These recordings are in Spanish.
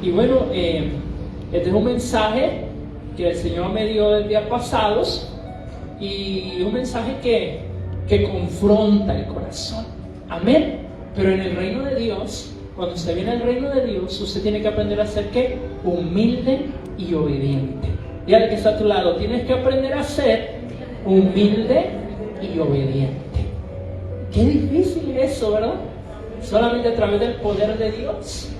Y bueno, este es un mensaje que el Señor me dio el día pasados, y un mensaje que confronta el corazón. Amén. Pero en el reino de Dios, cuando usted viene al reino de Dios, usted tiene que aprender a ser ¿qué? Humilde y obediente. Dígale que está a tu lado, tienes que aprender a ser humilde y obediente. Qué difícil es eso, ¿verdad? Solamente a través del poder de Dios.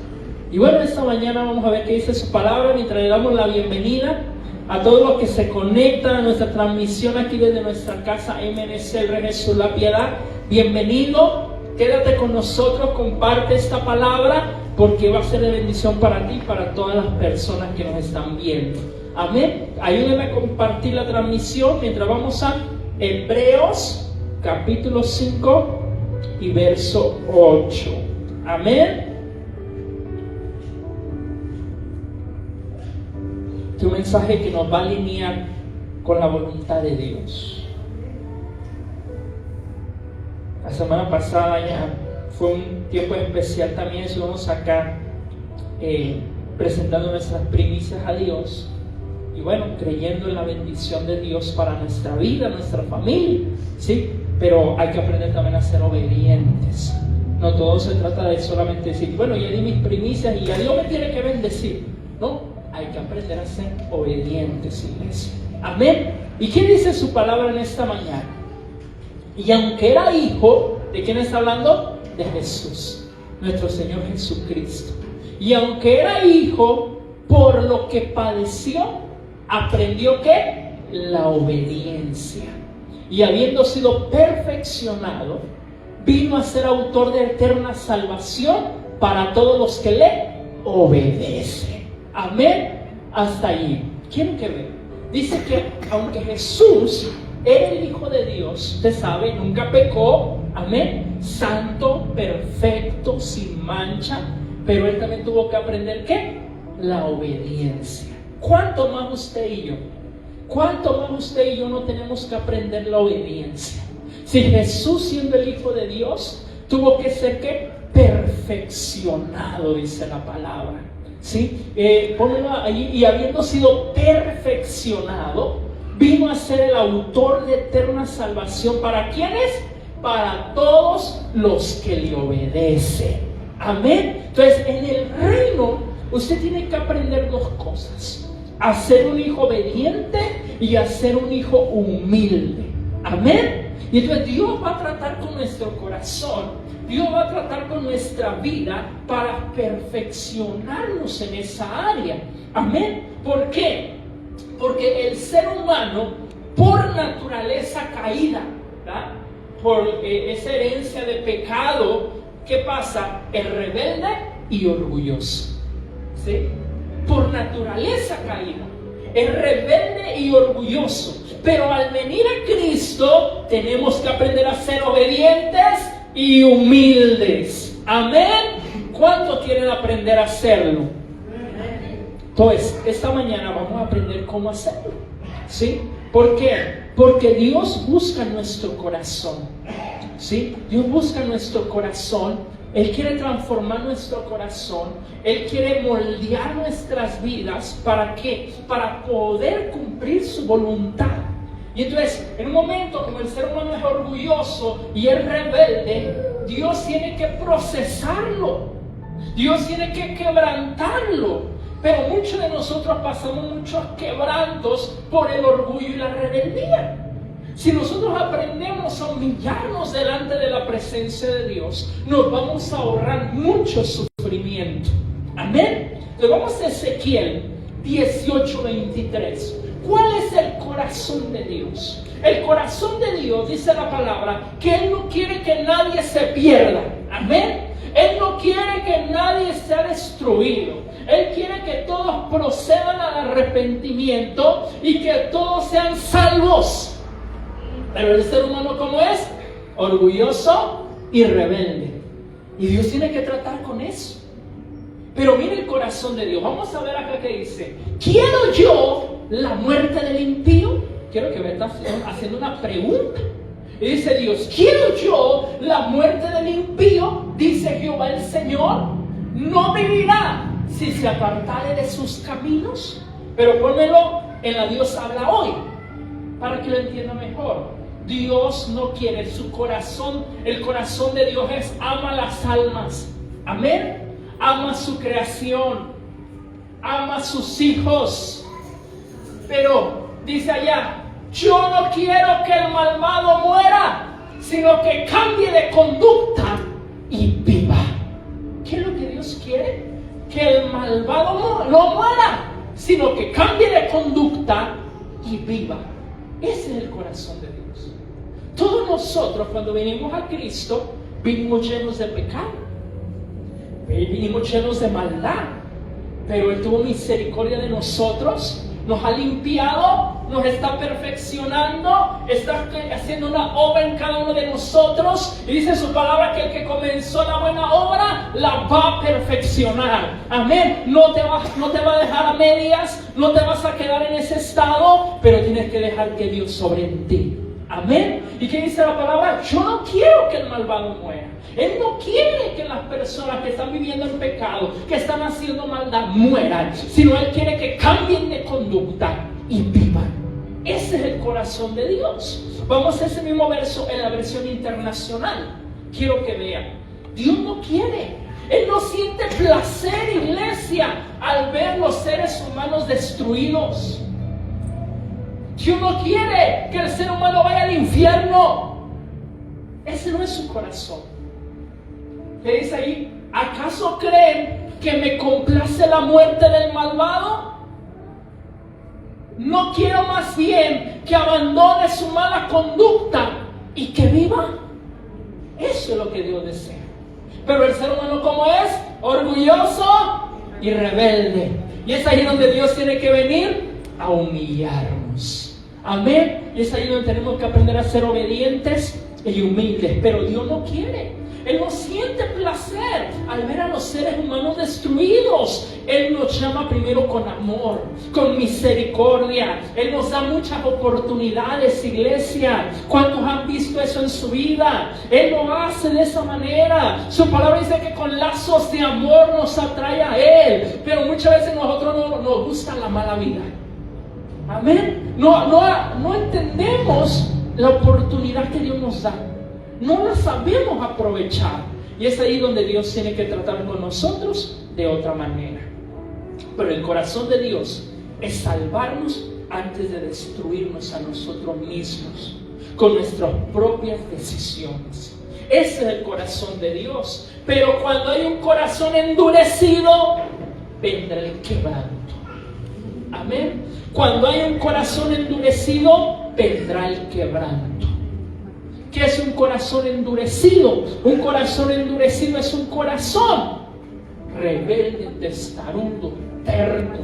Y bueno, esta mañana vamos a ver qué dice su palabra mientras le damos la bienvenida a todos los que se conectan a nuestra transmisión aquí desde nuestra casa MNC El Rey Jesús La Piedad. Bienvenido, quédate con nosotros, comparte esta palabra porque va a ser de bendición para ti y para todas las personas que nos están viendo. Amén. Ayúdenme a compartir la transmisión mientras vamos a Hebreos capítulo 5 y verso 8. Amén. Este es un mensaje que nos va a alinear con la voluntad de Dios. La semana pasada ya fue un tiempo especial también. Estuvimos acá presentando nuestras primicias a Dios. Y bueno, creyendo en la bendición de Dios para nuestra vida, nuestra familia, ¿sí? Pero hay que aprender también a ser obedientes. No todo se trata de solamente decir, bueno, ya di mis primicias y ya Dios me tiene que bendecir. No, hay que aprender a ser obedientes, iglesia. Amén. ¿Y qué dice su palabra en esta mañana? Y aunque era hijo, ¿de quién está hablando? De Jesús, nuestro Señor Jesucristo. Y aunque era hijo, por lo que padeció, aprendió ¿qué? La obediencia. Y habiendo sido perfeccionado, vino a ser autor de eterna salvación para todos los que le obedecen. Amén. Hasta allí. ¿Quieren que vean? Dice que aunque Jesús era el Hijo de Dios, usted sabe, nunca pecó. Amén. Santo, perfecto, sin mancha. Pero él también tuvo que aprender ¿qué? La obediencia. ¿Cuánto más usted y yo? ¿Cuánto más usted y yo no tenemos que aprender la obediencia? Si Jesús, siendo el Hijo de Dios, tuvo que ser ¿qué? Perfeccionado, dice la palabra. ¿Sí? Pónganlo ahí. Y habiendo sido perfeccionado, vino a ser el autor de eterna salvación. ¿Para quiénes? Para todos los que le obedecen. Amén. Entonces, en el reino, usted tiene que aprender dos cosas: a ser un hijo obediente y a ser un hijo humilde. Amén. Y entonces Dios va a tratar con nuestro corazón, Dios va a tratar con nuestra vida para perfeccionarnos en esa área. Amén. ¿Por qué? Porque el ser humano, por naturaleza caída, ¿verdad? Por esa herencia de pecado, ¿qué pasa? Es rebelde y orgulloso. ¿Sí? Por naturaleza caída, es rebelde y orgulloso. Pero al venir a Cristo tenemos que aprender a ser obedientes y humildes. Amén. ¿Cuántos quieren aprender a hacerlo? Entonces, esta mañana vamos a aprender cómo hacerlo. ¿Sí? ¿Por qué? Porque Dios busca nuestro corazón. ¿Sí? Dios busca nuestro corazón. Él quiere transformar nuestro corazón. Él quiere moldear nuestras vidas. ¿Para qué? Para poder cumplir su voluntad. Y entonces, en un momento como el ser humano es orgulloso y es rebelde, Dios tiene que procesarlo. Dios tiene que quebrantarlo. Pero muchos de nosotros pasamos muchos quebrantos por el orgullo y la rebeldía. Si nosotros aprendemos a humillarnos delante de la presencia de Dios, nos vamos a ahorrar mucho sufrimiento. Amén. Entonces vamos a Ezequiel 18:23. ¿Cuál es el corazón de Dios? El corazón de Dios, dice la palabra, que Él no quiere que nadie se pierda. Amén. Él no quiere que nadie sea destruido. Él quiere que todos procedan al arrepentimiento y que todos sean salvos. Pero el ser humano, ¿cómo es? Orgulloso y rebelde. Y Dios tiene que tratar con eso. Pero mire el corazón de Dios. Vamos a ver acá que dice: ¿quiero yo la muerte del impío? Quiero que me estás haciendo una pregunta. Y dice Dios: ¿quiero yo la muerte del impío? Dice Jehová el Señor: no vivirá, si se apartare de sus caminos. Pero pónmelo en la Dios habla hoy, para que lo entienda mejor. Dios no quiere su corazón. El corazón de Dios es ama las almas. Amén. Ama su creación. Ama a sus hijos. Pero dice allá, yo no quiero que el malvado muera, sino que cambie de conducta y viva. ¿Qué es lo que Dios quiere? Que el malvado no muera, sino que cambie de conducta y viva. Ese es el corazón de Dios. Todos nosotros, cuando venimos a Cristo, vinimos llenos de pecado, vinimos llenos de maldad, pero Él tuvo misericordia de nosotros, nos ha limpiado, nos está perfeccionando, está haciendo una obra en cada uno de nosotros, y dice su palabra que el que comenzó la buena obra la va a perfeccionar. Amén. No te va a dejar a medias, no te vas a quedar en ese estado, pero tienes que dejar que Dios sobre en ti. Amén. ¿Y qué dice la palabra? Yo no quiero que el malvado muera. Él no quiere que las personas que están viviendo en pecado, que están haciendo maldad, mueran, sino Él quiere que cambien de conducta y vivan. Ese es el corazón de Dios. Vamos a ese mismo verso en la versión internacional. Quiero que vean. Dios no quiere. Él no siente placer, iglesia, al ver los seres humanos destruidos. Dios no quiere que el ser humano vaya al infierno. Ese no es su corazón. ¿Qué dice ahí? ¿Acaso creen que me complace la muerte del malvado? No quiero más bien que abandone su mala conducta y que viva. Eso es lo que Dios desea. Pero el ser humano, ¿cómo es? Orgulloso y rebelde. Y es ahí donde Dios tiene que venir a humillarnos. Amén. Y es ahí donde tenemos que aprender a ser obedientes y humildes. Pero Dios no quiere. Él no siente placer al ver a los seres humanos destruidos. Él nos llama primero con amor, con misericordia. Él nos da muchas oportunidades, iglesia. ¿Cuántos han visto eso en su vida? Él lo hace de esa manera. Su palabra dice que con lazos de amor nos atrae a Él. Pero muchas veces nosotros no nos gusta la mala vida. Amén. No entendemos la oportunidad que Dios nos da. No la sabemos aprovechar. Y es ahí donde Dios tiene que tratar con nosotros de otra manera. Pero el corazón de Dios es salvarnos antes de destruirnos a nosotros mismos con nuestras propias decisiones. Ese es el corazón de Dios. Pero cuando hay un corazón endurecido, vendrá el quebranto. Amén. Cuando hay un corazón endurecido, vendrá el quebranto. ¿Qué es un corazón endurecido? Un corazón endurecido es un corazón rebelde, testarudo, terco,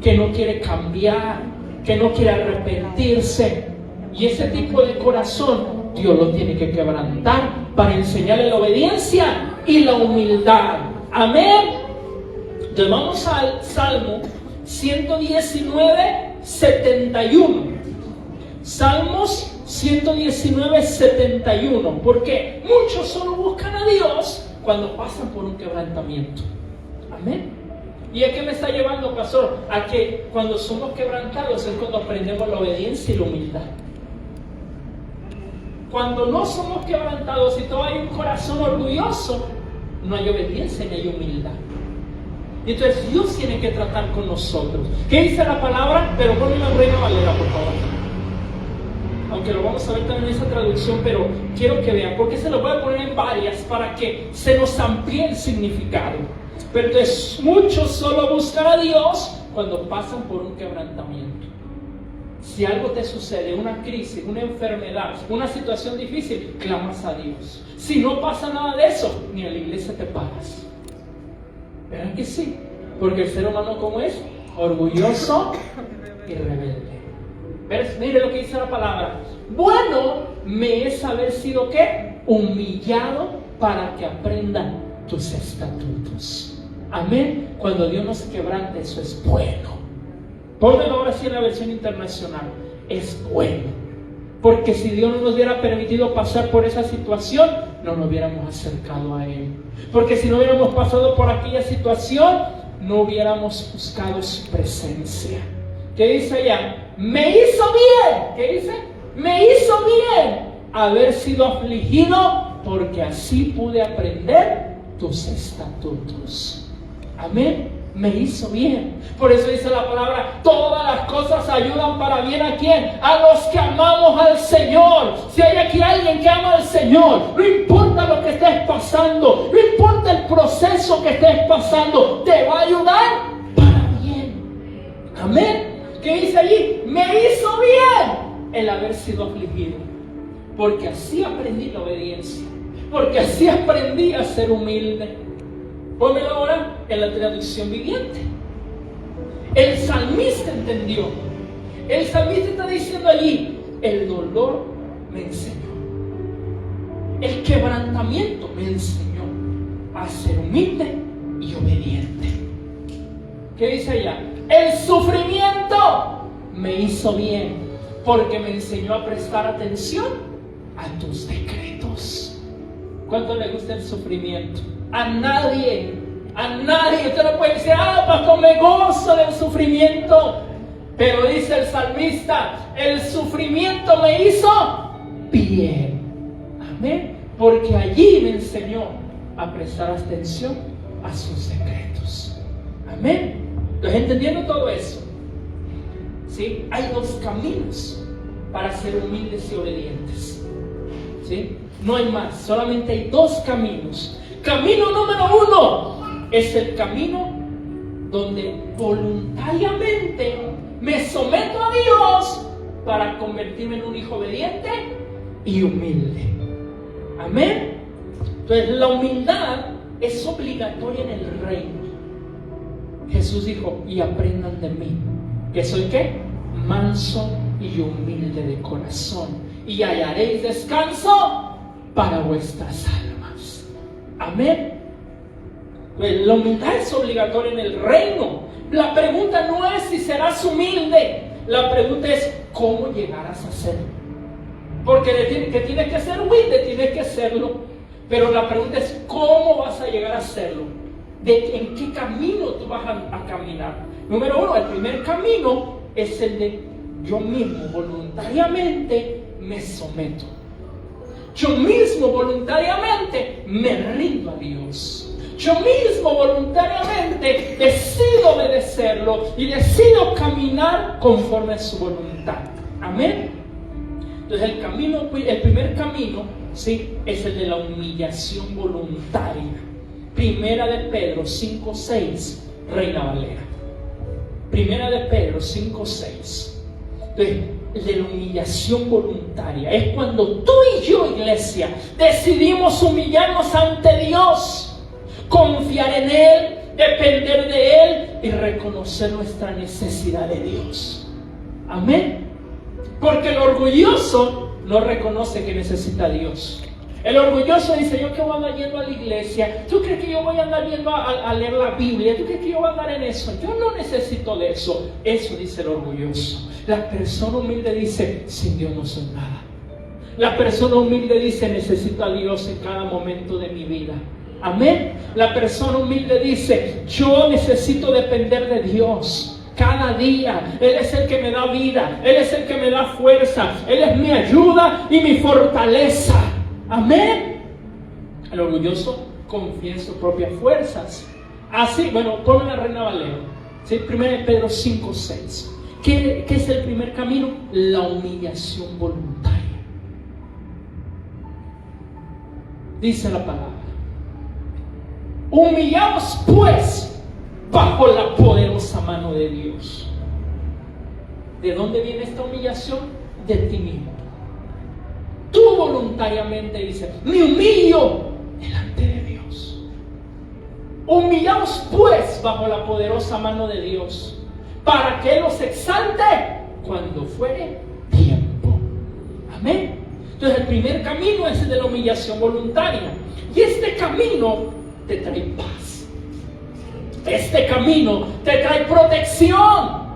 que no quiere cambiar, que no quiere arrepentirse. Y ese tipo de corazón Dios lo tiene que quebrantar para enseñarle la obediencia y la humildad. Amén. Entonces vamos al Salmo 119, 71. Salmos 119, 71. Porque muchos solo buscan a Dios cuando pasan por un quebrantamiento. Amén. ¿Y a qué me está llevando, pastor? A que cuando somos quebrantados es cuando aprendemos la obediencia y la humildad. Cuando no somos quebrantados y todo hay un corazón orgulloso, no hay obediencia ni hay humildad. Y entonces Dios tiene que tratar con nosotros. ¿Qué dice la palabra? Pero ponme la Reina Valera, por favor. Aunque lo vamos a ver también en esa traducción, pero quiero que vean, porque se lo voy a poner en varias para que se nos amplíe el significado. Pero entonces muchos solo buscan a Dios cuando pasan por un quebrantamiento. Si algo te sucede, una crisis, una enfermedad, una situación difícil, clamas a Dios. Si no pasa nada de eso, ni a la iglesia te paras. ¿Verdad que sí? Porque el ser humano, ¿cómo es? Orgulloso y rebelde. Mire lo que dice la palabra. Bueno me es haber sido, ¿qué? Humillado para que aprendan tus estatutos. Amén. Cuando Dios nos quebrante, eso es bueno. Pónganlo ahora sí en la versión internacional. Es bueno. Porque si Dios no nos hubiera permitido pasar por esa situación, no nos hubiéramos acercado a Él. Porque si no hubiéramos pasado por aquella situación, no hubiéramos buscado su presencia. ¿Qué dice allá? Me hizo bien. ¿Qué dice? Me hizo bien haber sido afligido, porque así pude aprender tus estatutos. Amén. Me hizo bien. Por eso dice la palabra, todas las cosas ayudan para bien. ¿A quién? A los que amamos al Señor. Si hay aquí alguien que ama al Señor, no importa lo que estés pasando, no importa el proceso que estés pasando, te va a ayudar para bien. Amén. ¿Qué dice allí? Me hizo bien el haber sido afligido, porque así aprendí la obediencia, porque así aprendí a ser humilde. Pónmelo ahora en la traducción viviente. El salmista entendió. El salmista está diciendo allí, el dolor me enseñó, el quebrantamiento me enseñó a ser humilde y obediente. ¿Qué dice allá? El sufrimiento me hizo bien, porque me enseñó a prestar atención a tus decretos. ¿Cuánto le gusta el sufrimiento? A nadie. Usted no puede decir, pastor, me gozo del sufrimiento. Pero dice el salmista, el sufrimiento me hizo bien. Amén. Porque allí me enseñó a prestar atención a sus decretos. Amén. Entonces, entendiendo todo eso, ¿sí? Hay dos caminos para ser humildes y obedientes, ¿sí? No hay más, solamente hay dos caminos. Camino número uno es el camino donde voluntariamente me someto a Dios para convertirme en un hijo obediente y humilde. Amén. Entonces la humildad es obligatoria en el reino. Jesús dijo, y aprendan de mí, que soy ¿qué? Manso y humilde de corazón, y hallaréis descanso para vuestras almas. Amén. Pues la humildad es obligatoria en el reino. La pregunta no es si serás humilde, la pregunta es cómo llegarás a serlo. Porque que tienes que ser humilde, tienes que serlo. Pero la pregunta es cómo vas a llegar a serlo. ¿En qué camino tú vas a caminar? Número uno, el primer camino es el de yo mismo voluntariamente me someto. Yo mismo voluntariamente me rindo a Dios. Yo mismo voluntariamente decido obedecerlo y decido caminar conforme a su voluntad. Amén. Entonces el primer camino, ¿sí?, es el de la humillación voluntaria. Primera de Pedro 5:6, Reina Valera. Primera de Pedro 5:6. Entonces, de la humillación voluntaria es cuando tú y yo, iglesia, decidimos humillarnos ante Dios, confiar en Él, depender de Él y reconocer nuestra necesidad de Dios. Amén. Porque el orgulloso no reconoce que necesita a Dios. El orgulloso dice, yo que voy a andar yendo a la iglesia, ¿tú crees que yo voy a andar yendo a leer la Biblia? ¿Tú crees que yo voy a andar en eso? Yo no necesito de eso. Eso dice el orgulloso. La persona humilde dice, sin Dios no soy nada. La persona humilde dice, necesito a Dios en cada momento de mi vida. Amén. La persona humilde dice, yo necesito depender de Dios cada día. Él es el que me da vida, Él es el que me da fuerza, Él es mi ayuda y mi fortaleza. Amén. El orgulloso confía en sus propias fuerzas. Así, bueno, ponme la Reina Valera, ¿sí? 1 Pedro 5:6. ¿Qué es el primer camino? La humillación voluntaria. Dice la palabra, humillaos pues bajo la poderosa mano de Dios. ¿De dónde viene esta humillación? De ti mismo. Tú voluntariamente dices, me humillo delante de Dios. Humillaos pues bajo la poderosa mano de Dios, para que Él os exalte cuando fuere tiempo. Amén. Entonces el primer camino es el de la humillación voluntaria. Y este camino te trae paz. Este camino te trae protección.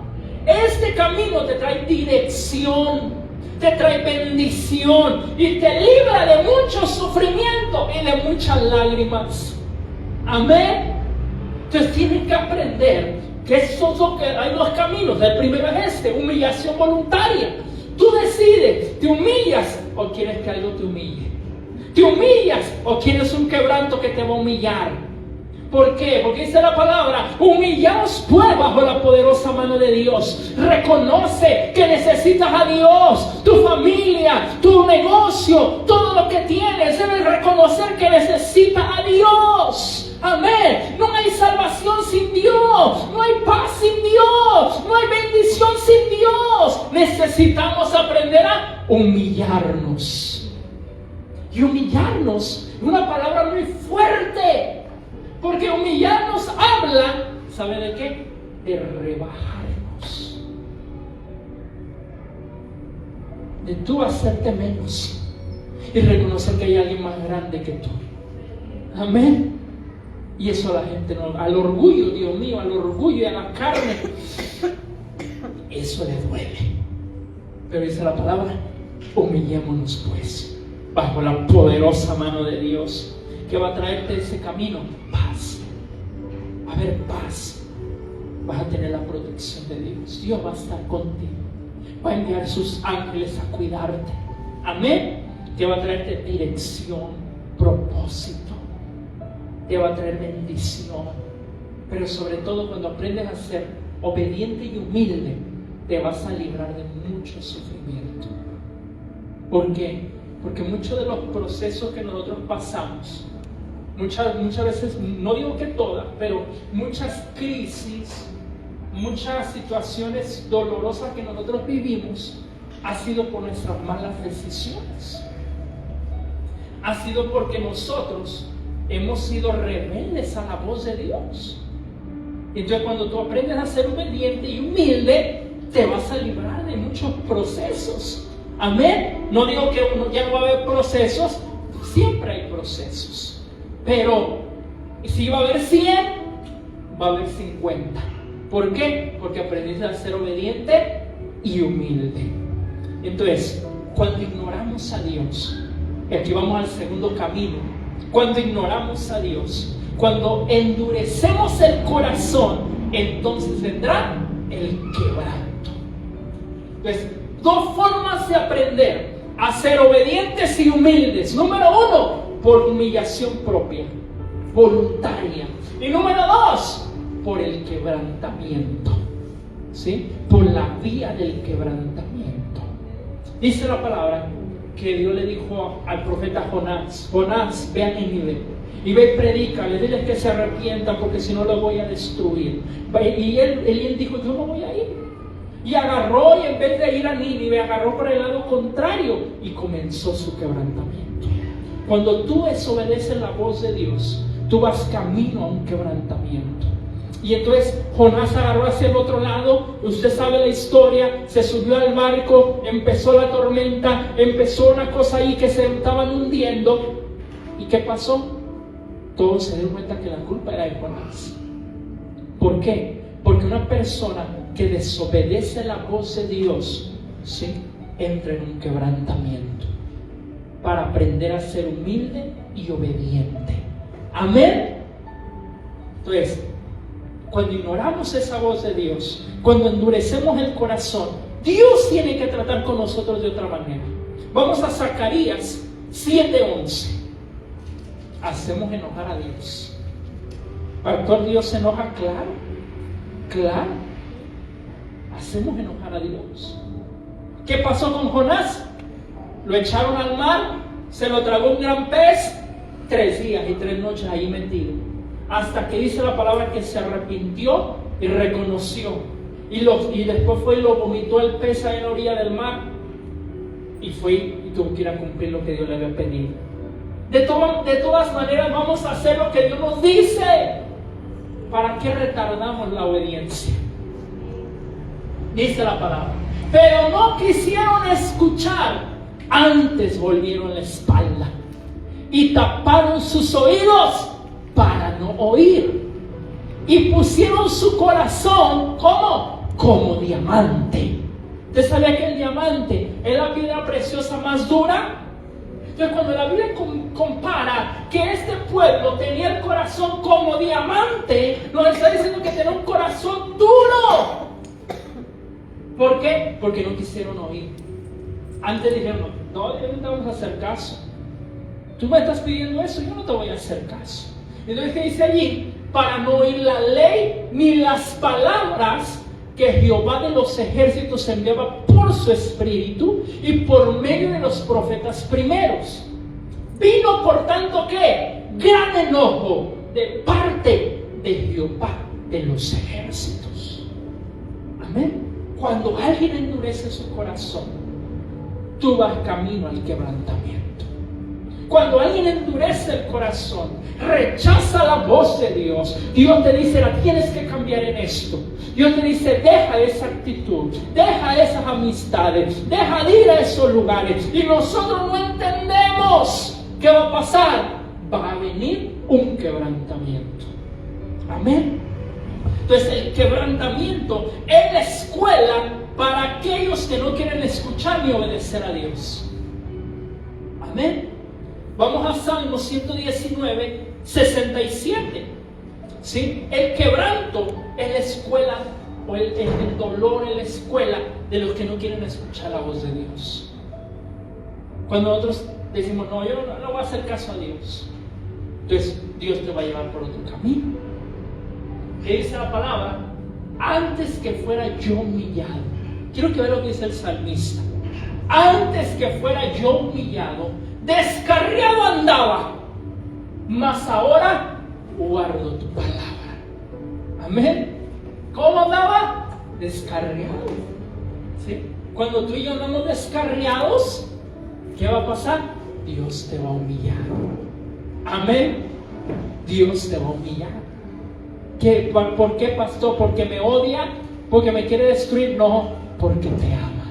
Este camino te trae dirección. Te trae bendición y te libra de mucho sufrimiento y de muchas lágrimas. Amén. Entonces tienes que aprender que hay dos caminos. El primero es humillación voluntaria. Tú decides, ¿te humillas o quieres que algo te humille? ¿Te humillas o quieres un quebranto que te va a humillar? ¿Por qué? Porque dice la palabra: humillaos pues bajo la poderosa mano de Dios. Reconoce que necesitas a Dios. Tu familia, tu negocio, todo lo que tienes, debes reconocer que necesitas a Dios. Amén. No hay salvación sin Dios. No hay paz sin Dios. No hay bendición sin Dios. Necesitamos aprender a humillarnos. Y humillarnos es una palabra muy fuerte. Porque humillarnos habla, ¿sabe de qué? De rebajarnos. De tú hacerte menos. Y reconocer que hay alguien más grande que tú. Amén. Y eso a la gente no, al orgullo, Dios mío, al orgullo y a la carne, eso le duele. Pero dice la palabra: humillémonos pues bajo la poderosa mano de Dios, que va a traerte ese camino. Paz. Va a haber paz. Vas a tener la protección de Dios. Dios va a estar contigo. Va a enviar sus ángeles a cuidarte. Amén. Que va a traerte dirección, propósito. Te va a traer bendición. Pero sobre todo, cuando aprendes a ser obediente y humilde, te vas a librar de mucho sufrimiento. ¿Por qué? Porque muchos de los procesos que nosotros pasamos, muchas veces, no digo que todas, pero muchas crisis, muchas situaciones dolorosas que nosotros vivimos, ha sido por nuestras malas decisiones. Ha sido porque nosotros hemos sido rebeldes a la voz de Dios. Entonces, cuando tú aprendes a ser obediente y humilde, te vas a librar de muchos procesos. Amén. No digo que ya no va a haber procesos, siempre hay procesos. Pero si va a haber 100, va a haber 50. ¿Por qué? Porque aprendiste a ser obediente y humilde. Entonces, cuando ignoramos a Dios, y aquí vamos al segundo camino. Cuando ignoramos a Dios, cuando endurecemos el corazón, entonces vendrá el quebranto. Entonces, dos formas de aprender a ser obedientes y humildes. Número 1, por humillación propia, voluntaria. Y número 2, por el quebrantamiento. ¿Sí? Por la vía del quebrantamiento. Dice la palabra que Dios le dijo al profeta Jonás: Jonás, ve a Nínive y ve y predícale, diles que se arrepientan, porque si no los voy a destruir. Y él dijo: yo no voy a ir. Y agarró, y en vez de ir a Nínive, agarró por el lado contrario y comenzó su quebrantamiento. Cuando tú desobedeces la voz de Dios, tú vas camino a un quebrantamiento. Y entonces Jonás agarró hacia el otro lado. Usted sabe la historia. Se subió al barco, empezó la tormenta, empezó una cosa ahí que se estaban hundiendo. ¿Y qué pasó? Todos se dieron cuenta que la culpa era de Jonás. ¿Por qué? Porque una persona que desobedece la voz de Dios, ¿sí?, entra en un quebrantamiento para aprender a ser humilde y obediente. Amén. Entonces, cuando ignoramos esa voz de Dios, cuando endurecemos el corazón, Dios tiene que tratar con nosotros de otra manera. Vamos a Zacarías 7:11. Hacemos enojar a Dios. ¿Pastor, Dios se enoja? Claro, claro. Hacemos enojar a Dios. ¿Qué pasó con Jonás? Lo echaron al mar, se lo tragó un gran pez, 3 días y 3 noches ahí metido. Hasta que dice la palabra que se arrepintió y reconoció. Y después fue y lo vomitó el pez ahí en la orilla del mar. Y fue y tuvo que ir a cumplir lo que Dios le había pedido. De todas maneras vamos a hacer lo que Dios nos dice. ¿Para qué retardamos la obediencia? Dice la palabra: pero no quisieron escuchar, antes volvieron la espalda y taparon sus oídos para no oír, y pusieron su corazón como diamante. ¿Usted sabía que el diamante es la piedra preciosa más dura? Entonces, cuando la Biblia compara que este pueblo tenía el corazón como diamante, nos está diciendo que tenía un corazón duro. ¿Por qué? Porque no quisieron oír. Antes dijeron, no te vamos a hacer caso. Tú me estás pidiendo eso, yo no te voy a hacer caso. Entonces, ¿qué dice allí? Para no oír la ley ni las palabras que Jehová de los ejércitos enviaba por su espíritu y por medio de los profetas primeros. Vino por tanto que gran enojo de parte de Jehová de los ejércitos. Amén. Cuando alguien endurece su corazón, tú vas camino al quebrantamiento. Cuando alguien endurece el corazón, rechaza la voz de Dios, Dios te dice, la tienes que cambiar en esto. Dios te dice, deja esa actitud, deja esas amistades, deja de ir a esos lugares. Y nosotros no entendemos qué va a pasar. Va a venir un quebrantamiento. Amén. Entonces el quebrantamiento es la escuela para aquellos que no quieren escuchar ni obedecer a Dios. Amén. Vamos a Salmo 119, 67. ¿Sí? El quebranto es la escuela, o el dolor es la escuela de los que no quieren escuchar la voz de Dios. Cuando nosotros decimos, no, yo no voy a hacer caso a Dios, entonces Dios te va a llevar por otro camino. ¿Qué dice la palabra? Antes que fuera yo humillado. Quiero que vean lo que dice el salmista. Antes que fuera yo humillado, descarriado andaba, mas ahora guardo tu palabra. Amén. ¿Cómo andaba? Descarriado. ¿Sí? Cuando tú y yo andamos descarriados, ¿qué va a pasar? Dios te va a humillar. Amén. Dios te va a humillar. ¿Por qué, pastor? ¿Porque me odia? ¿Porque me quiere destruir? No, porque te ama.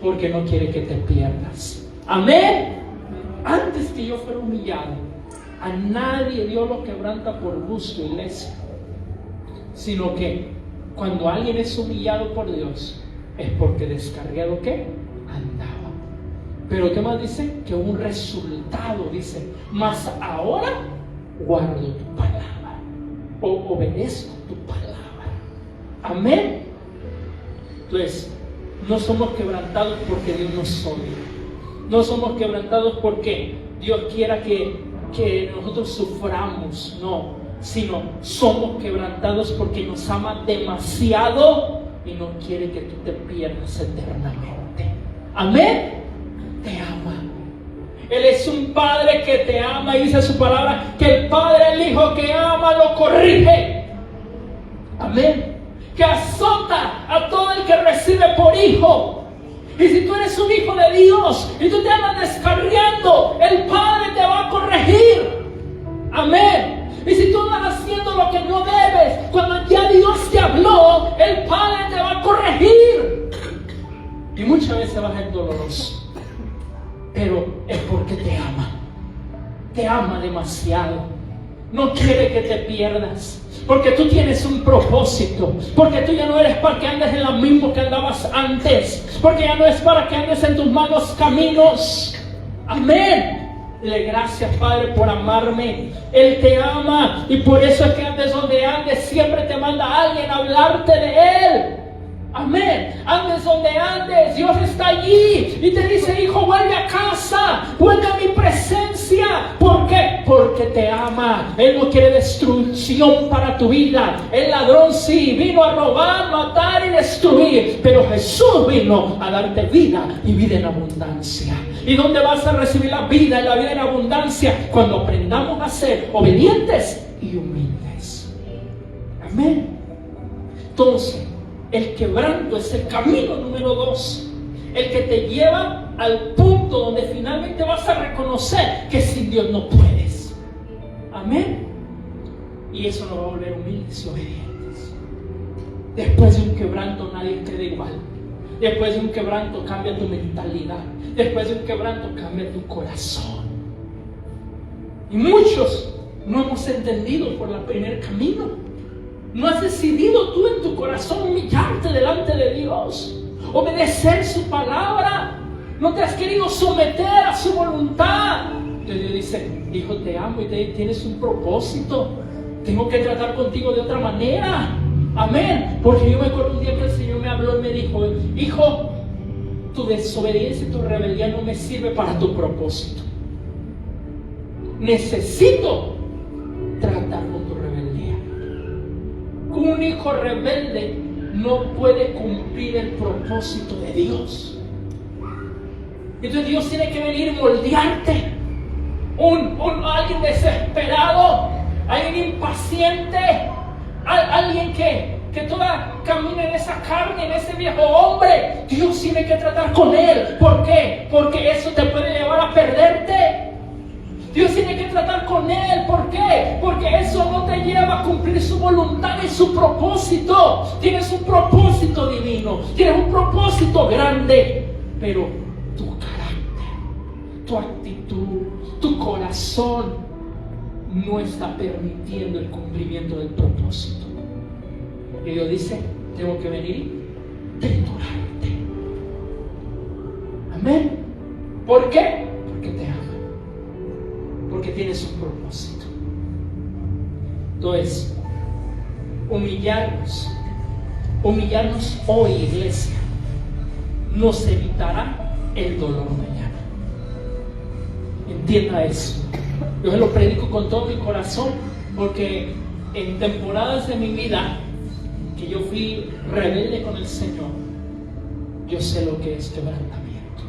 Porque no quiere que te pierdas. Amén. Antes que yo fuera humillado, a nadie Dios lo quebranta por gusto, iglesia. Sino que cuando alguien es humillado por Dios, es porque descarriado, ¿qué? Andaba. Pero ¿qué más dice? Que un resultado, dice, mas ahora guardo tu palabra, o obedezco tu palabra. Amén. Entonces, no somos quebrantados porque Dios nos odia. No somos quebrantados porque Dios quiera que nosotros suframos, no, sino somos quebrantados porque nos ama demasiado y no quiere que tú te pierdas eternamente. Amén. Te ama. Él es un padre que te ama y dice su palabra que el padre, el hijo que ama, lo corrige. Amén. Que azota a todo el que recibe por hijo. Y si tú eres un hijo de Dios y tú te andas descarriando, el Padre te va a corregir. Amén. Y si tú andas haciendo lo que no debes, cuando ya Dios te habló, el Padre te va a corregir. Y muchas veces va a ser doloroso, pero es porque te ama. Te ama demasiado. No quiere que te pierdas. Porque tú tienes un propósito. Porque tú ya no eres para que andes en lo mismo que andabas antes. Porque ya no es para que andes en tus malos caminos. Amén. Dile gracias, Padre, por amarme. Él te ama. Y por eso es que andes donde andes, siempre te manda a alguien a hablarte de Él. Amén. Andes donde andes, Dios está allí y te dice, hijo, vuelve a casa, vuelve a mi presencia. ¿Por qué? Porque te ama. Él no quiere destrucción para tu vida. El ladrón sí vino a robar, matar y destruir, pero Jesús vino a darte vida y vida en abundancia. ¿Y dónde vas a recibir la vida y la vida en abundancia? Cuando aprendamos a ser obedientes y humildes. Amén. Entonces, el quebranto es el camino número 2, el que te lleva al punto donde finalmente vas a reconocer que sin Dios no puedes. Amén. Y eso nos va a volver humildes y obedientes. Después de un quebranto nadie queda igual. Después de un quebranto cambia tu mentalidad. Después de un quebranto cambia tu corazón. Y muchos no hemos entendido por el primer camino. ¿No has decidido tú en tu corazón humillarte delante de Dios? Obedecer su palabra. No te has querido someter a su voluntad. Entonces Dios dice: hijo, te amo y tienes un propósito. Tengo que tratar contigo de otra manera. Amén. Porque yo me acuerdo un día que el Señor me habló y me dijo: hijo, tu desobediencia y tu rebeldía no me sirve para tu propósito. Necesito tratar con tu rebeldía. Un hijo rebelde no puede cumplir el propósito de Dios. Entonces Dios tiene que venir y moldearte. Alguien desesperado, alguien impaciente, alguien que toda camina en esa carne, en ese viejo hombre. Dios tiene que tratar con él. ¿Por qué? Porque eso te puede llevar a perderte. Dios tiene que tratar con él. ¿Por qué? Porque eso no te lleva a cumplir su voluntad y su propósito. Tienes un propósito divino, tienes un propósito grande, pero tu carácter, tu actitud, tu corazón no está permitiendo el cumplimiento del propósito. Y Dios dice: tengo que venir y triturarte. Amén. ¿Por qué? Porque te ama. Porque tienes un propósito. Entonces, humillarnos hoy, iglesia, nos evitará el dolor mañana. Entienda eso. Yo se lo predico con todo mi corazón, porque en temporadas de mi vida que yo fui rebelde con el Señor, yo sé lo que es quebrantamiento.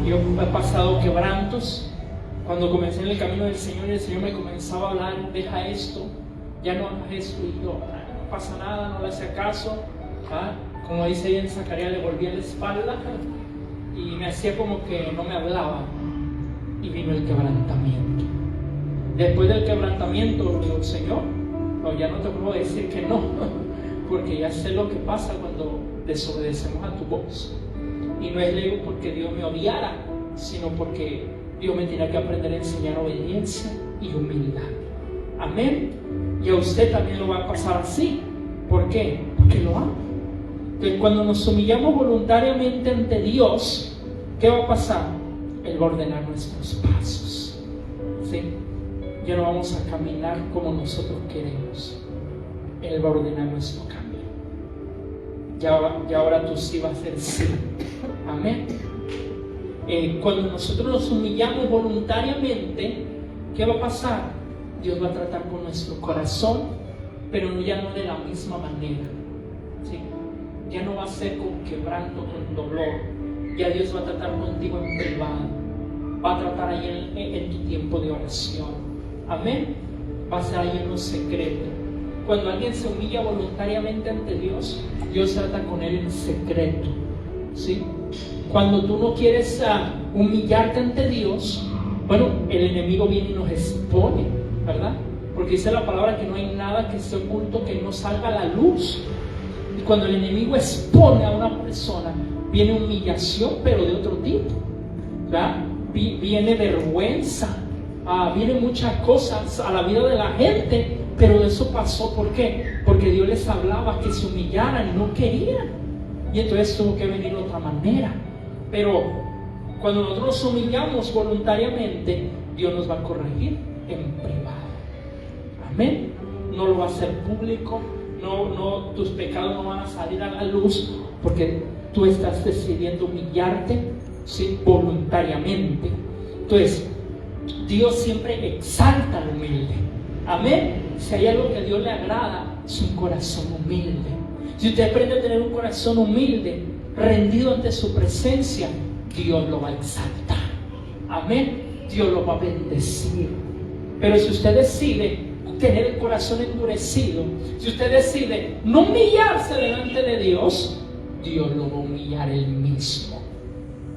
Yo he pasado quebrantos. Cuando comencé en el camino del Señor, el Señor me comenzaba a hablar: deja esto, ya no hagas esto. Y yo: no pasa nada, no le hacía caso. Como dice ahí en Zacarías, le volvía la espalda y me hacía como que no me hablaba. Y vino el quebrantamiento. Después del quebrantamiento, digo: Señor, no, ya no te puedo decir que no, porque ya sé lo que pasa cuando desobedecemos a tu voz. Y no es lego porque Dios me odiara, sino porque Dios me tiene que aprender a enseñar obediencia y humildad. Amén. Y a usted también lo va a pasar así. ¿Por qué? Porque lo amo. Entonces, cuando nos humillamos voluntariamente ante Dios, ¿qué va a pasar? Él va a ordenar nuestros pasos. ¿Sí? Ya no vamos a caminar como nosotros queremos. Él va a ordenar nuestro camino. Ya ahora tú sí vas a ser sí. Amén. Cuando nosotros nos humillamos voluntariamente, ¿qué va a pasar? Dios va a tratar con nuestro corazón, pero ya no de la misma manera. ¿Sí? Ya no va a ser con quebranto, con dolor. Ya Dios va a tratar contigo en privado. Va a tratar ahí en tu tiempo de oración. Amén. Va a ser ahí en lo secreto. Cuando alguien se humilla voluntariamente ante Dios, Dios trata con él en secreto. ¿Sí? Cuando tú no quieres humillarte ante Dios, bueno, el enemigo viene y nos expone, ¿verdad? Porque dice la palabra que no hay nada que esté oculto que no salga a la luz. Y cuando el enemigo expone a una persona, viene humillación, pero de otro tipo, ¿verdad? Viene vergüenza, vienen muchas cosas a la vida de la gente, pero eso pasó, ¿por qué? Porque Dios les hablaba que se humillaran y no querían. Y entonces tuvo que venir de otra manera. Pero cuando nosotros nos humillamos voluntariamente, Dios nos va a corregir en privado. Amén. No lo va a hacer público. No, tus pecados no van a salir a la luz, porque tú estás decidiendo humillarte, ¿sí? Voluntariamente. Entonces, Dios siempre exalta al humilde. Amén. Si hay algo que a Dios le agrada, es un corazón humilde. Si usted aprende a tener un corazón humilde, rendido ante su presencia, Dios lo va a exaltar. Amén. Dios lo va a bendecir. Pero si usted decide tener el corazón endurecido, si usted decide no humillarse delante de Dios, Dios lo va a humillar él mismo.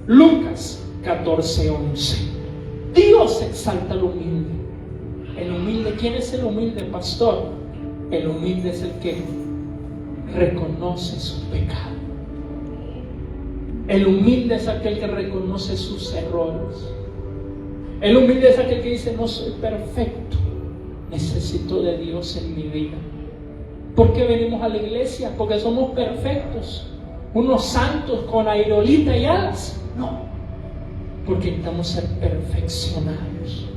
Lucas 14:11. Dios exalta al humilde. El humilde, ¿quién es el humilde, pastor? El humilde es el que reconoce su pecado. El humilde es aquel que reconoce sus errores. El humilde es aquel que dice: no soy perfecto, necesito de Dios en mi vida. ¿Por qué venimos a la iglesia? Porque somos perfectos. unos santos con aerolita y alas. No, porque necesitamos ser perfeccionados.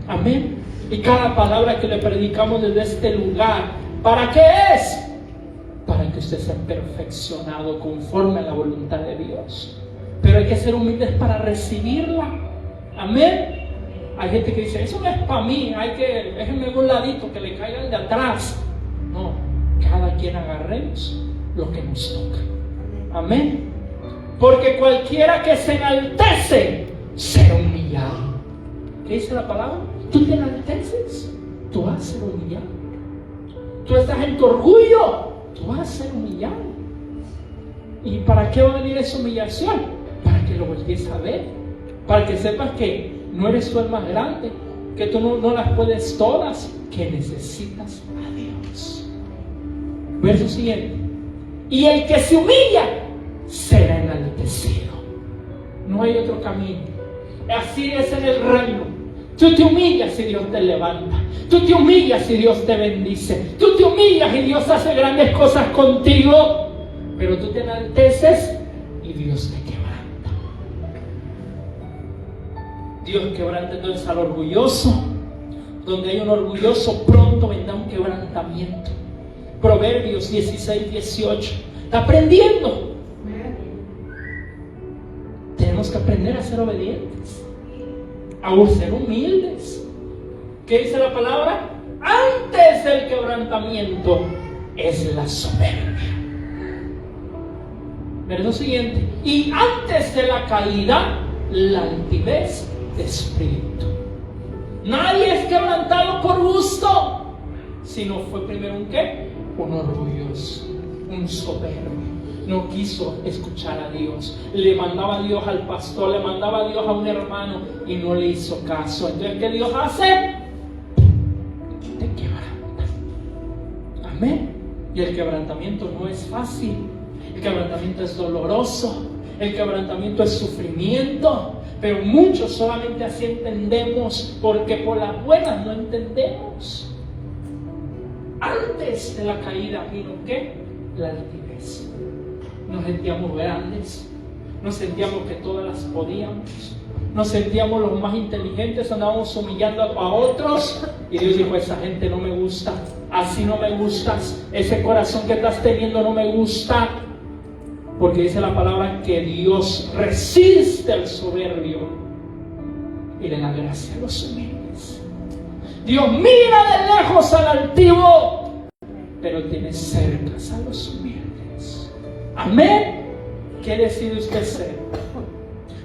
Amén. Y cada palabra que le predicamos desde este lugar, ¿para qué es? Para que usted sea perfeccionado conforme a la voluntad de Dios. Pero hay que ser humildes para recibirla. Amén. Hay gente que dice, eso no es para mí, déjenme un ladito, que le caiga el de atrás. No, cada quien agarremos lo que nos toca. Amén. Porque cualquiera que se enaltece será humillado. ¿Qué dice la palabra? Tú te enalteces, tú vas a ser humillado. Tú estás en tu orgullo, tú vas a ser humillado. ¿Y para qué va a venir esa humillación? Para que lo voltees a ver, para que sepas que no eres tú el más grande, que tú no las puedes todas, que necesitas a Dios. Verso siguiente. Y el que se humilla será enaltecido. No hay otro camino. Así es en el reino. Tú te humillas y Dios te levanta. Tú te humillas y Dios te bendice. Tú te humillas y Dios hace grandes cosas contigo. Pero tú te enalteces y Dios te quebranta. Dios quebranta entonces al orgulloso. Donde hay un orgulloso, pronto vendrá un quebrantamiento. Proverbios 16-18. Está aprendiendo. Tenemos que aprender a ser obedientes, a ser humildes. ¿Qué dice la palabra? Antes del quebrantamiento es la soberbia. Verso siguiente. Y antes de la caída, la altivez de espíritu. Nadie es quebrantado por gusto, sino fue primero un ¿qué? Un orgulloso, un soberbio. No quiso escuchar a Dios. Le mandaba a Dios al pastor, le mandaba a Dios a un hermano y no le hizo caso. Entonces, ¿qué Dios hace? Te quebranta. Amén. Y el quebrantamiento no es fácil. El quebrantamiento es doloroso. El quebrantamiento es sufrimiento. Pero muchos solamente así entendemos, porque por las buenas no entendemos. Antes de la caída vino ¿qué? La altivez. Nos sentíamos grandes, nos sentíamos que todas las podíamos, nos sentíamos los más inteligentes, andábamos humillando a otros. Y Dios dijo, esa gente no me gusta, así no me gustas, ese corazón que estás teniendo no me gusta. Porque dice la palabra que Dios resiste al soberbio y le da gracia a los humildes. Dios mira de lejos al altivo, pero tiene cercas a los humildes. Amén. ¿Qué decide usted ser?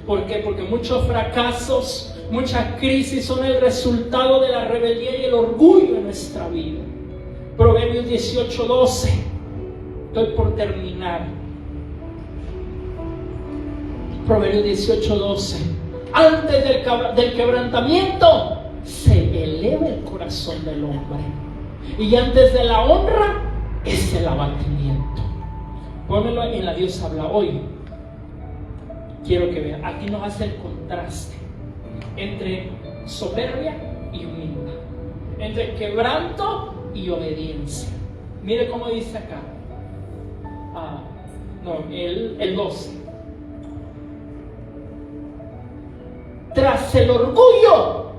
¿Por qué? Porque muchos fracasos, muchas crisis son el resultado de la rebeldía y el orgullo en nuestra vida. Proverbios 18:12. Estoy por terminar. Proverbios 18:12. Antes del quebrantamiento se eleva el corazón del hombre, y antes de la honra es el abatimiento. Pónmelo en la Dios habla hoy. Quiero que vean. Aquí nos hace el contraste entre soberbia y humildad, entre quebranto y obediencia. Mire cómo dice acá. El 12. Tras el orgullo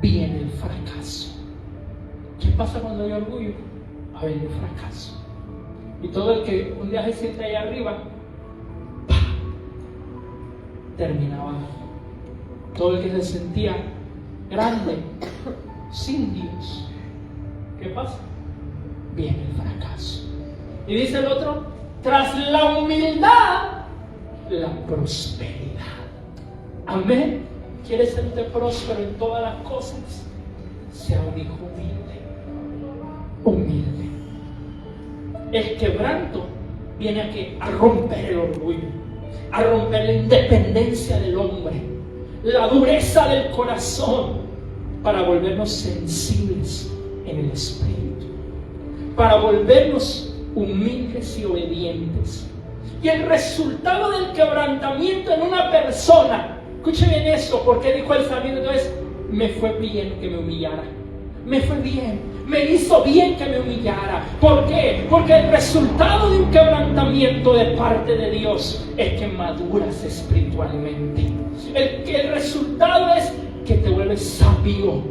viene el fracaso. ¿Qué pasa cuando hay orgullo? Va a venir fracaso. Y todo el que un día se siente ahí arriba, ¡pah!, termina abajo. Todo el que se sentía grande, sin Dios, ¿qué pasa? Viene el fracaso. Y dice el otro, tras la humildad, la prosperidad. Amén. ¿Quieres ser próspero en todas las cosas? Sea un hijo humilde. Humilde. El quebranto viene a romper el orgullo, a romper la independencia del hombre, la dureza del corazón, para volvernos sensibles en el espíritu, para volvernos humildes y obedientes. Y el resultado del quebrantamiento en una persona, escuche bien esto, porque dijo el sabio, entonces me fue bien que me humillara, me fue bien, me hizo bien que me humillara. ¿Por qué? Porque el resultado de un quebrantamiento de parte de Dios es que maduras espiritualmente. El resultado es que te vuelves sabio,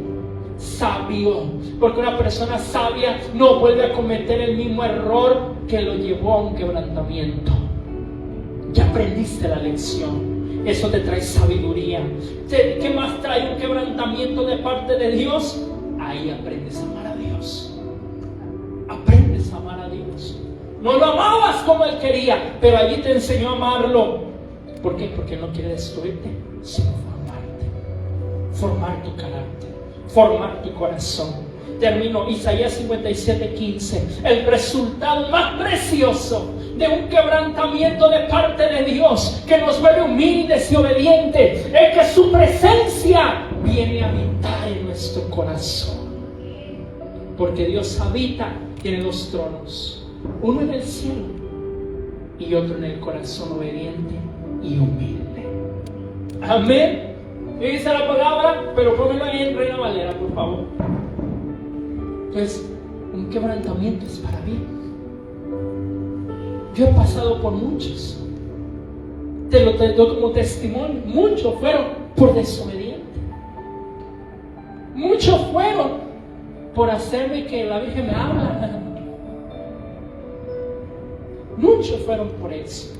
porque una persona sabia no vuelve a cometer el mismo error que lo llevó a un quebrantamiento. Ya aprendiste la lección, eso te trae sabiduría. ¿Qué más trae un quebrantamiento de parte de Dios? Ahí aprendes a amar a Dios. Aprendes a amar a Dios. No lo amabas como Él quería, pero allí te enseñó a amarlo. ¿Por qué? Porque no quiere destruirte, sino formar tu carácter, formar tu corazón. Termino, Isaías 57:15. El resultado más precioso de un quebrantamiento de parte de Dios, que nos vuelve humildes y obedientes, es que su presencia viene a habitar en nuestro corazón. Porque Dios habita, tiene dos tronos, uno en el cielo y otro en el corazón obediente y humilde. Amén. Y dice la palabra, pero pónmelo ahí en Reina Valera, por favor. Entonces, un quebrantamiento es para mí. Yo he pasado por muchos. Te lo doy como testimonio. Muchos fueron por desobediente. Muchos fueron por hacerme que la Virgen me habla. Muchos fueron por eso.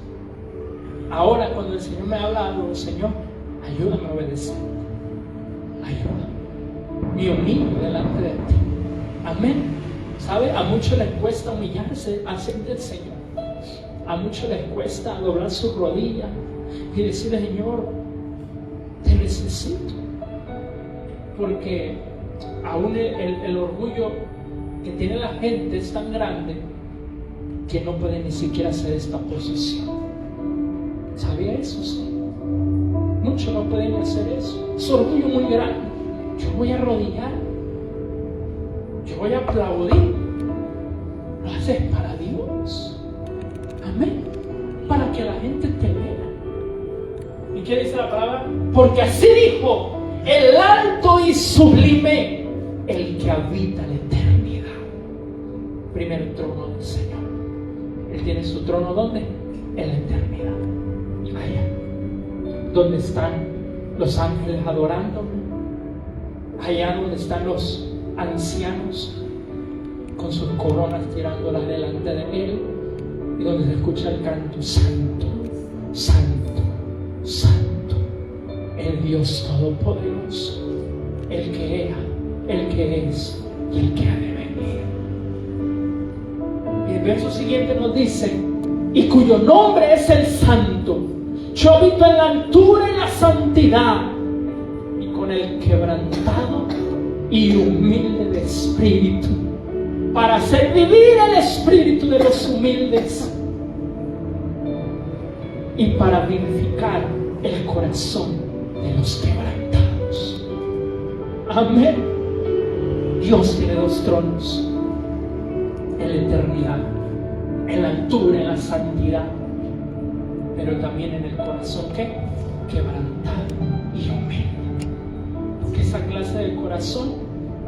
Ahora cuando el Señor me habla algo, Señor, ayúdame a obedecer. Ayúdame. Me humillo delante de ti. Amén. ¿Sabe? A muchos les cuesta humillarse hacia el Señor. A muchos les cuesta doblar sus rodillas y decirle, Señor, te necesito. Porque aún el orgullo que tiene la gente es tan grande que no puede ni siquiera hacer esta posición. ¿Sabía eso? Sí. Muchos no pueden hacer eso. Es orgullo muy grande. Yo voy a arrodillar. Yo voy a aplaudir. Lo haces para Dios. Amén. Para que la gente te vea. ¿Y qué dice la palabra? Porque así dijo el alto y sublime, el que habita la eternidad. Primer trono del Señor. Él tiene su trono, ¿dónde? En la eternidad. Allá donde están los ángeles adorándome, allá donde están los ancianos con sus coronas tirándolas delante de Él, y donde se escucha el canto: Santo, Santo, Santo, el Dios Todopoderoso, el que era, el que es y el que ha de venir. Y el verso siguiente nos dice: y cuyo nombre es el Santo. Yo habito en la altura y la santidad, y con el quebrantado y humilde de espíritu, para hacer vivir el espíritu de los humildes y para vivificar el corazón de los quebrantados. Amén. Dios tiene dos tronos: en la eternidad, en la altura, en la santidad, pero también en el corazón, ¿qué? Quebrantado y humilde. Porque esa clase de corazón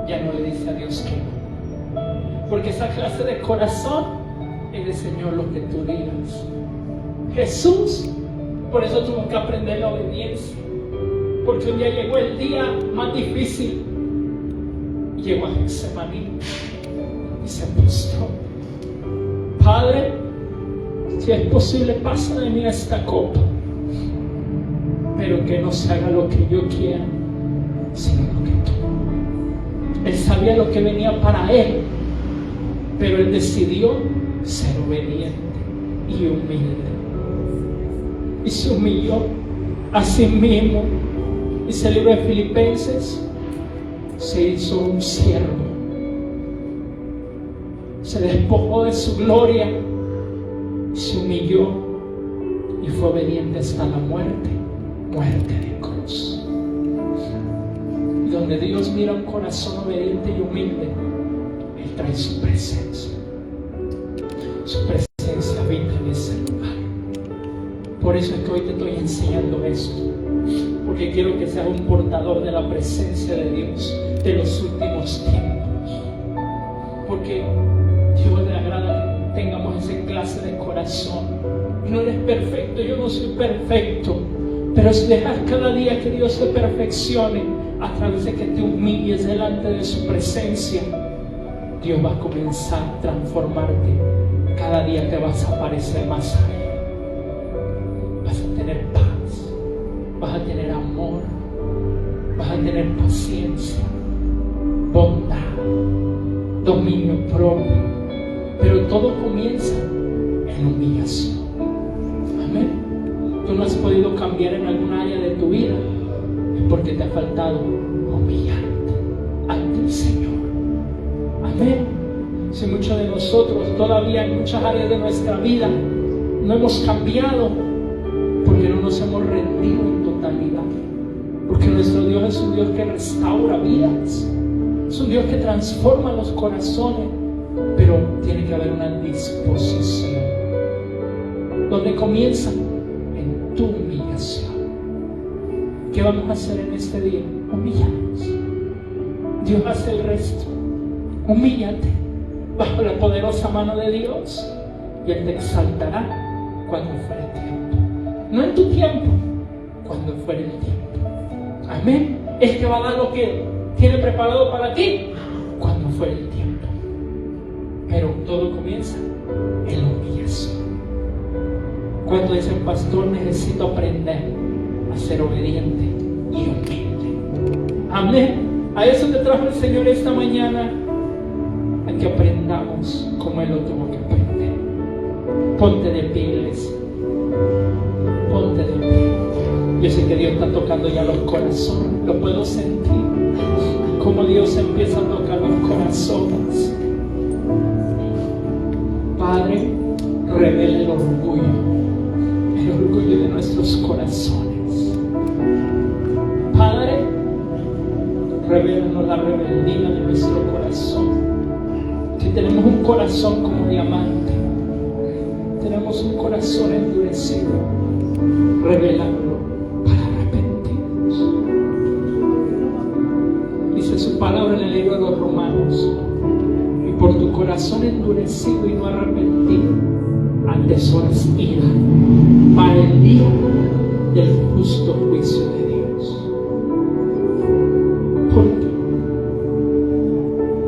ya no le dice a Dios que no. Porque esa clase de corazón es de: Señor, lo que tú digas. Jesús, por eso tuvo que aprender la obediencia. Porque un día llegó el día más difícil. Llegó a Getsemaní y se postró. Padre, si es posible, pasa de mí esta copa, pero que no se haga lo que yo quiera, sino lo que tú. Él sabía lo que venía para él, pero él decidió ser obediente y humilde. Y se humilló a sí mismo. Dice el libro de Filipenses: se hizo un siervo, se despojó de su gloria, se humilló y fue obediente hasta la muerte, muerte de cruz. Y donde Dios mira un corazón obediente y humilde, Él trae su presencia. Su presencia habita en ese lugar. Por eso es que hoy te estoy enseñando esto, porque quiero que seas un portador de la presencia de Dios de los últimos tiempos. porque Dios le agrada que tengamos esa clase de corazón. No eres perfecto, yo no soy perfecto, pero si dejas cada día que Dios te perfeccione a través de que te humilles delante de su presencia, Dios va a comenzar a transformarte. Cada día te vas a parecer más a Él. Vas a tener paz, vas a tener amor, vas a tener paciencia, bondad, dominio propio. Pero todo comienza en humillación. Amén. Tú no has podido cambiar en algún área de tu vida, es porque te ha faltado humillarte ante el Señor. Amén. Si muchos de nosotros todavía en muchas áreas de nuestra vida no hemos cambiado, porque no nos hemos rendido en totalidad. Porque nuestro Dios es un Dios que restaura vidas, es un Dios que transforma los corazones, pero tiene que haber una disposición. Donde comienza en tu humillación. ¿Qué vamos a hacer en este día? Humillarnos. Dios hace el resto. Humíllate bajo la poderosa mano de Dios y Él te exaltará cuando fuere el tiempo. No en tu tiempo, cuando fuere el tiempo. Amén. Él te va a dar lo que tiene preparado para ti cuando fuere el tiempo. Pero todo comienza en la humillación. Cuando dicen, pastor, necesito aprender a ser obediente y humilde. Amén. A eso te trajo el Señor esta mañana. A que aprendamos como Él lo tuvo que aprender. Ponte de pie, iglesia. Ponte de pie. Yo sé que Dios está tocando ya los corazones. Lo puedo sentir. Como Dios empieza a tocar los corazones. Padre, revela el orgullo de nuestros corazones. Padre, revélanos la rebeldía de nuestro corazón. Si tenemos un corazón como diamante, tenemos un corazón endurecido, revélamelo para arrepentirnos. Dice su palabra en el libro de los Romanos: y por tu corazón endurecido y no arrepentido, atesoras ira para el día del justo juicio de Dios. ¿Por qué?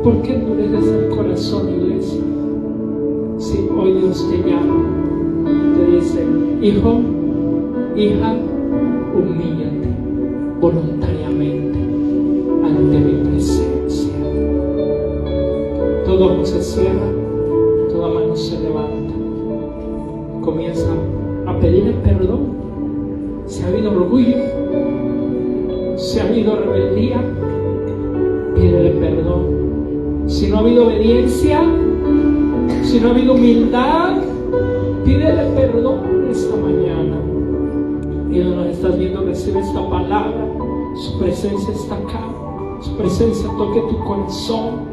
¿Por qué endureces el corazón, iglesia? Si hoy Dios te llama, te dice: hijo, hija, humíllate voluntariamente ante mi presencia. Todo ojo se cierra, toda mano se levanta. Comienza a pedirle perdón. Si ha habido orgullo, si ha habido rebeldía, pídele perdón. Si no ha habido obediencia, si no ha habido humildad, pídele perdón esta mañana. Y donde nos estás viendo, recibe esta palabra. Su presencia está acá. Su presencia toque tu corazón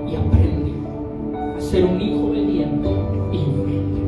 y aprende a ser un hijo obediente y humilde.